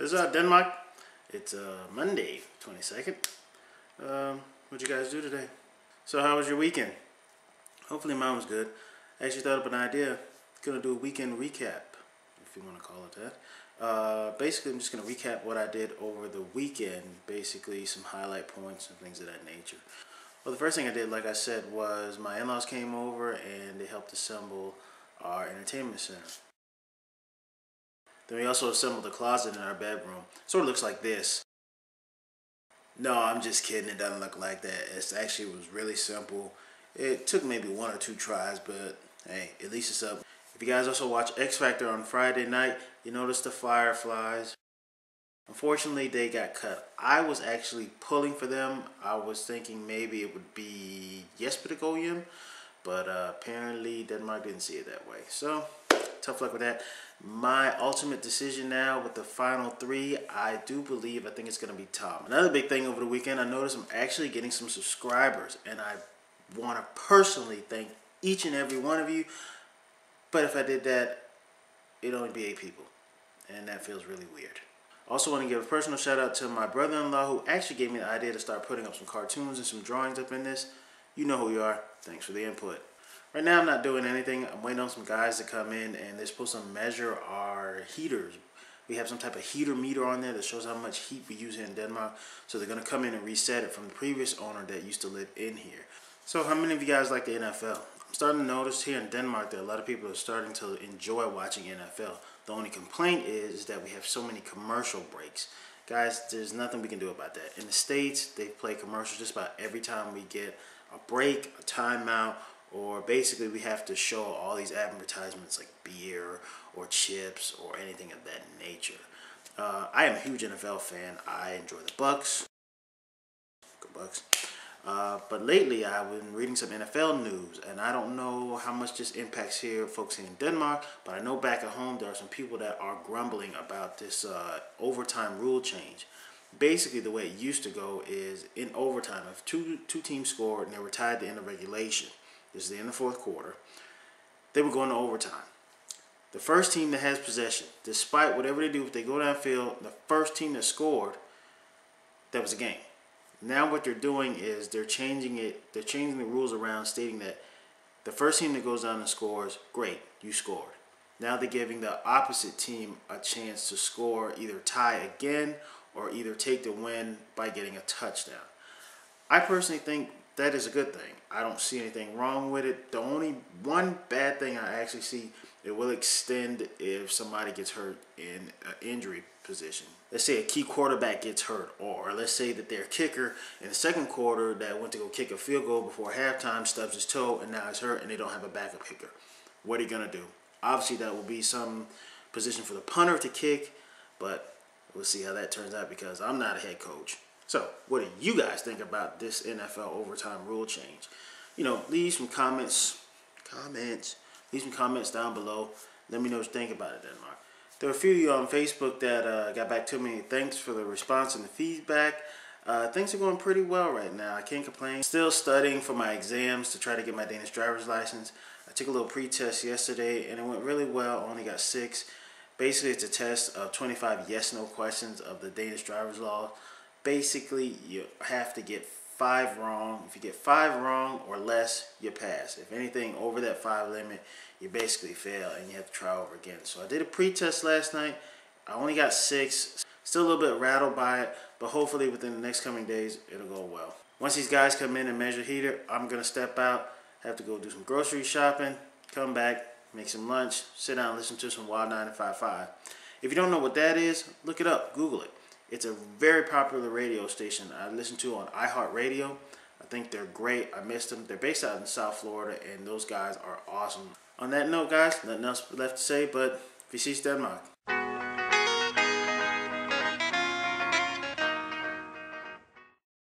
What is up, Denmark? It's Monday, 22nd. What'd you guys do today? So how was your weekend? Hopefully mine was good. I actually thought of an idea. Gonna do a weekend recap, if you want to call it that. Basically, I'm just gonna recap what I did over the weekend. Basically, some highlight points and things of that nature. Well, the first thing I did, like I said, was my in-laws came over and they helped assemble our entertainment center. Then we also assembled a closet in our bedroom. Sort of looks like this. No, I'm just kidding. It doesn't look like that. It actually was really simple. It took maybe 1 or 2 tries, but hey, at least it's up. If you guys also watch X Factor on Friday night, you noticed the fireflies. Unfortunately, they got cut. I was actually pulling for them. I was thinking maybe it would be Jesper to go in, but apparently Denmark didn't see it that way. So, tough luck with that. My ultimate decision now with the final 3, I think it's going to be Tom. Another big thing over the weekend, I noticed I'm actually getting some subscribers, and I want to personally thank each and every one of you. But if I did that, it'd only be 8 people, and that feels really weird. Also want to give a personal shout out to my brother-in-law who actually gave me the idea to start putting up some cartoons and some drawings up in this. You know who you are. Thanks for the input. Right now I'm not doing anything. I'm waiting on some guys to come in and they're supposed to measure our heaters. We have some type of heater meter on there that shows how much heat we use here in Denmark. So they're going to come in and reset it from the previous owner that used to live in here. So how many of you guys like the NFL? I'm starting to notice here in Denmark that a lot of people are starting to enjoy watching NFL. The only complaint is that we have so many commercial breaks. Guys, there's nothing we can do about that. In the States, they play commercials just about every time we get a break, a timeout, or basically we have to show all these advertisements like beer or chips or anything of that nature. I am a huge NFL fan. I enjoy the Bucks. Go Bucks. But lately I've been reading some NFL news, and I don't know how much this impacts folks here in Denmark, but I know back at home there are some people that are grumbling about this overtime rule change. Basically the way it used to go is in overtime, if two teams scored and they were tied at the end of regulation, this is the end of the 4th quarter, they would go into overtime. The first team that has possession, despite whatever they do, if they go downfield, the first team that scored, that was the game. Now what they're doing is they're changing the rules around, stating that the first team that goes down and scores, great, you scored. Now they're giving the opposite team a chance to score, either tie again or either take the win by getting a touchdown. I personally think that is a good thing. I don't see anything wrong with it. The only one bad thing I actually see, it will extend if somebody gets hurt in an injury position. Let's say a key quarterback gets hurt, or let's say that their kicker in the 2nd quarter that went to go kick a field goal before halftime stubs his toe and now he's hurt and they don't have a backup kicker. What are you going to do? Obviously that will be some position for the punter to kick, but we'll see how that turns out because I'm not a head coach. So, what do you guys think about this NFL overtime rule change? You know, leave some comments. Leave some comments down below. Let me know what you think about it, Denmark. There were a few of you on Facebook that got back to me. Thanks for the response and the feedback. Things are going pretty well right now. I can't complain. Still studying for my exams to try to get my Danish driver's license. I took a little pre-test yesterday and it went really well. I only got 6. Basically, it's a test of 25 yes/no questions of the Danish driver's law. Basically, you have to get 5 wrong. If you get 5 wrong or less, you pass. If anything over that 5 limit, you basically fail and you have to try over again. So I did a pre-test last night. I only got 6. Still a little bit rattled by it, but hopefully within the next coming days, it'll go well. Once these guys come in and measure heater, I'm going to step out, have to go do some grocery shopping, come back, make some lunch, sit down and listen to some Wild 95.5. If you don't know what that is, look it up, Google it. It's a very popular radio station I listen to on iHeartRadio. I think they're great. I missed them. They're based out in South Florida, and those guys are awesome. On that note, guys, nothing else left to say, but vi ses Denmark.